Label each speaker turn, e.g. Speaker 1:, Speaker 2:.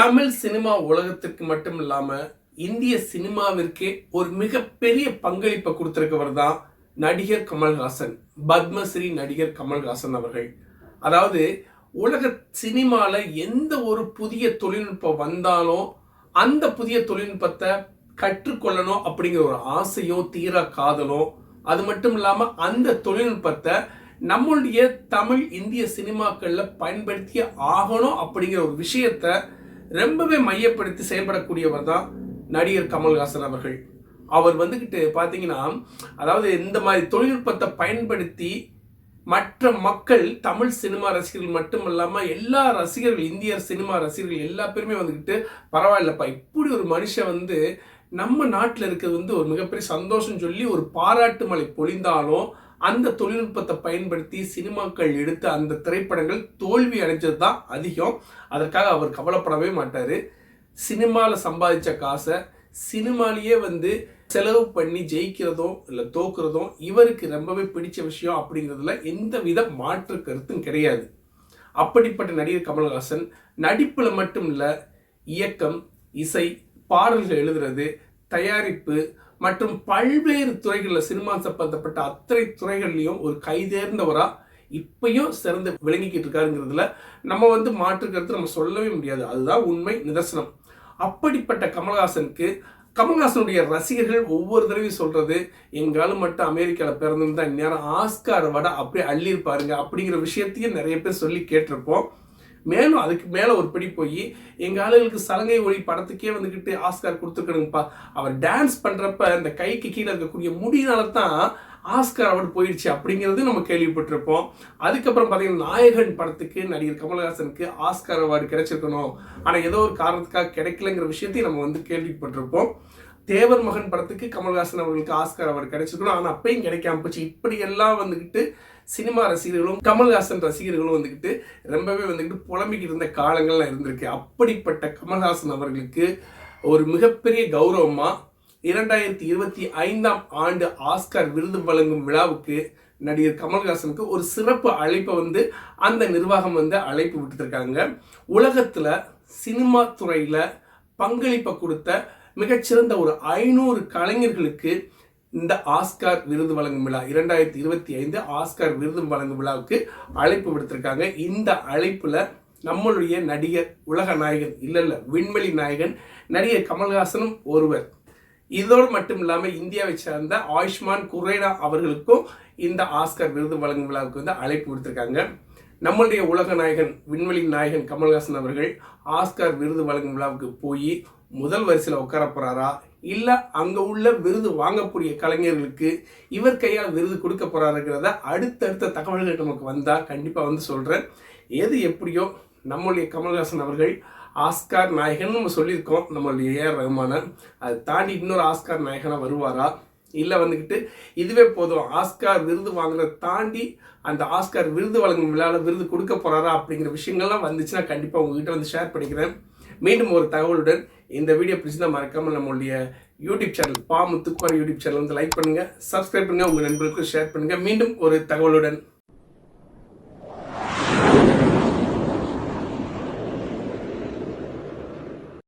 Speaker 1: Tamil cinema உலகத்திற்கு மட்டும் இல்லாம இந்திய சினிமாவிற்கே ஒரு மிகப்பெரிய பங்களிப்பை கொடுத்திருக்கவர் தான் நடிகர் கமல்ஹாசன். பத்மஸ்ரீ நடிகர் கமல்ஹாசன் அவர்கள். அதாவது உலக சினிமால எந்த ஒரு புதிய தொழில்நுட்பம் வந்தாலும் அந்த புதிய தொழில்நுட்பத்தை கற்றுக்கொள்ளணும் அப்படிங்கிற ஒரு ஆசையும் தீரா காதலும், அது மட்டும் இல்லாம அந்த தொழில்நுட்பத்தை நம்மளுடைய தமிழ் இந்திய சினிமாக்கள்ல பயன்படுத்திய ஆகணும் அப்படிங்கிற ஒரு விஷயத்தை ரொம்பவே மையப்படுத்தி செயல்படக்கூடியவர் தான் நடிகர் கமல்ஹாசன் அவர்கள். அவர் வந்துக்கிட்டு பார்த்தீங்கன்னா, அதாவது இந்த மாதிரி தொழில்நுட்பத்தை பயன்படுத்தி மற்ற மக்கள், தமிழ் சினிமா ரசிகர்கள் மட்டும் இல்லாமல் எல்லா ரசிகர்கள், இந்திய சினிமா ரசிகர்கள் எல்லா பேருமே வந்துக்கிட்டு பரவாயில்லப்பா, இப்படி ஒரு மனுஷன் வந்து நம்ம நாட்டில் இருக்கிறது வந்து ஒரு மிகப்பெரிய சந்தோஷம் சொல்லி ஒரு பாராட்டு மழை பொழிந்தாலும் அந்த தொழில்நுட்பத்தை பயன்படுத்தி சினிமாக்கள் எடுத்து அந்த திரைப்படங்கள் தோல்வி அடைஞ்சது தான் அதிகம். அதற்காக அவர் கவலைப்படவே மாட்டார். சினிமாவில் சம்பாதிச்ச காசை சினிமாலேயே வந்து செலவு பண்ணி ஜெயிக்கிறதும் இல்லை தோக்குறதும் இவருக்கு ரொம்பவே பிடிச்ச விஷயம் அப்படிங்கிறதுல எந்த வித மாற்று கருத்தும் கிடையாது. அப்படிப்பட்ட நடிகர் கமல்ஹாசன் நடிப்பில் மட்டும் இல்லை, இயக்கம், இசை, பாடல்கள் எழுதுறது, தயாரிப்பு மற்றும் பல்வேறு துறைகளில் சினிமா சம்பந்தப்பட்ட அத்தனை துறைகள்லையும் ஒரு கைதேர்ந்தவராக இப்பயும் சிறந்து விளங்கிக்கிட்டு இருக்காருங்கிறதுல நம்ம வந்து மாற்று கருத்து நம்ம சொல்லவே முடியாது. அதுதான் உண்மை, நிதர்சனம். அப்படிப்பட்ட கமல்ஹாசனுடைய ரசிகர்கள் ஒவ்வொரு தடவையும் சொல்றது, எங்காலும் மட்டும் அமெரிக்காவில் பிறந்திருந்தா இந்நேரம் ஆஸ்கார் வட அப்படியே அள்ளியிருப்பாருங்க அப்படிங்கிற விஷயத்தையும் நிறைய பேர் சொல்லி கேட்டிருப்போம். மேலும் அதுக்கு மேலே ஒரு படி போய் எங்கள் ஆளுகளுக்கு சலங்கை ஒளி படத்துக்கே வந்துக்கிட்டு ஆஸ்கார் கொடுத்துருக்கணுங்கப்பா, அவர் டான்ஸ் பண்ணுறப்ப இந்த கைக்கு கீழே இருக்கக்கூடிய முடியினால தான் ஆஸ்கார் அவார்டு போயிடுச்சு அப்படிங்கிறது நம்ம கேள்விப்பட்டிருப்போம். அதுக்கப்புறம் பார்த்தீங்கன்னா, நாயகன் படத்துக்கு நடிகர் கமல்ஹாசனுக்கு ஆஸ்கார் அவார்டு கிடைச்சிருக்கணும், ஆனால் ஏதோ ஒரு காரணத்துக்காக கிடைக்கலங்கிற விஷயத்தையும் நம்ம வந்து கேள்விப்பட்டிருப்போம். தேவர் மகன் படத்துக்கு கமல்ஹாசன் அவர்களுக்கு ஆஸ்கார் அவார்டு கிடைச்சிருக்கணும், ஆனால் அப்பயும் கிடைக்காம போச்சு. இப்படியெல்லாம் வந்துக்கிட்டு சினிமா ரசிகர்களும் கமல்ஹாசன் ரசிகர்களும் வந்துக்கிட்டு ரொம்பவே வந்துக்கிட்டு புலம்பிக்கிட்டு இருந்த காலங்கள்லாம் இருந்திருக்கு. அப்படிப்பட்ட கமல்ஹாசன் அவர்களுக்கு ஒரு மிகப்பெரிய கௌரவமாக 2025 ஆண்டு ஆஸ்கார் விருது வழங்கும் விழாவுக்கு நடிகர் கமல்ஹாசனுக்கு ஒரு சிறப்பு அழைப்பை வந்து அந்த நிர்வாகம் வந்து அழைப்பு விட்டுருக்காங்க. உலகத்தில் சினிமா துறையில் பங்களிப்பை கொடுத்த மிகச்சிறந்த ஒரு 500 கலைஞர்களுக்கு இந்த ஆஸ்கார் விருது வழங்கும் விழா 2025 ஆஸ்கார் விருது வழங்கும் விழாவுக்கு அழைப்பு விடுத்திருக்காங்க. இந்த அழைப்புல நம்மளுடைய நடிகர், உலக நாயகன் இல்ல விண்வெளி நாயகன் நடிகர் கமல்ஹாசனும் ஒருவர். இதோடு மட்டும் இல்லாமல் இந்தியாவை சேர்ந்த ஆயுஷ்மான் குரேனா அவர்களுக்கும் இந்த ஆஸ்கார் விருது வழங்கும் விழாவுக்கு வந்து அழைப்பு விடுத்திருக்காங்க. நம்மளுடைய உலக நாயகன், விண்வெளி நாயகன் கமல்ஹாசன் அவர்கள் ஆஸ்கார் விருது வழங்கும் விழாவுக்கு போய் முதல் வரிசையில் உட்கார போறாரா, இல்லை அங்கே உள்ள விருது வாங்கக்கூடிய கலைஞர்களுக்கு இவர் கையால் விருது கொடுக்க போறாருங்கிறத அடுத்தடுத்த தகவல்கள் நமக்கு வந்தால் கண்டிப்பாக வந்து சொல்கிறேன். எது எப்படியோ நம்மளுடைய கமல்ஹாசன் அவர்கள் ஆஸ்கார் நாயகன் நம்ம சொல்லியிருக்கோம், நம்மளுடைய ஏஆர் ரஹ்மான். அதை தாண்டி இன்னொரு ஆஸ்கார் நாயகனாக வருவாரா, இல்லை வந்துக்கிட்டு இதுவே போதும் ஆஸ்கார் விருது வாங்குறத தாண்டி அந்த ஆஸ்கார் விருது வழங்கும் விழாவில் விருது கொடுக்க போகிறாரா அப்படிங்கிற விஷயங்கள்லாம் வந்துச்சுன்னா கண்டிப்பாக உங்ககிட்ட வந்து ஷேர் பண்ணிக்கிறேன். மீண்டும் ஒரு தகவலுடன் இந்த வீடியோ பிடிச்சிருந்தா மறக்காமல் நம்மளுடைய யூடியூப் சேனல் பா முத்துக்குமார் யூடியூப் சேனல் வந்து லைக் பண்ணுங்கள், சப்ஸ்கிரைப் பண்ணுங்கள், உங்கள் நண்பர்களுக்கு ஷேர் பண்ணுங்கள். மீண்டும் ஒரு தகவலுடன்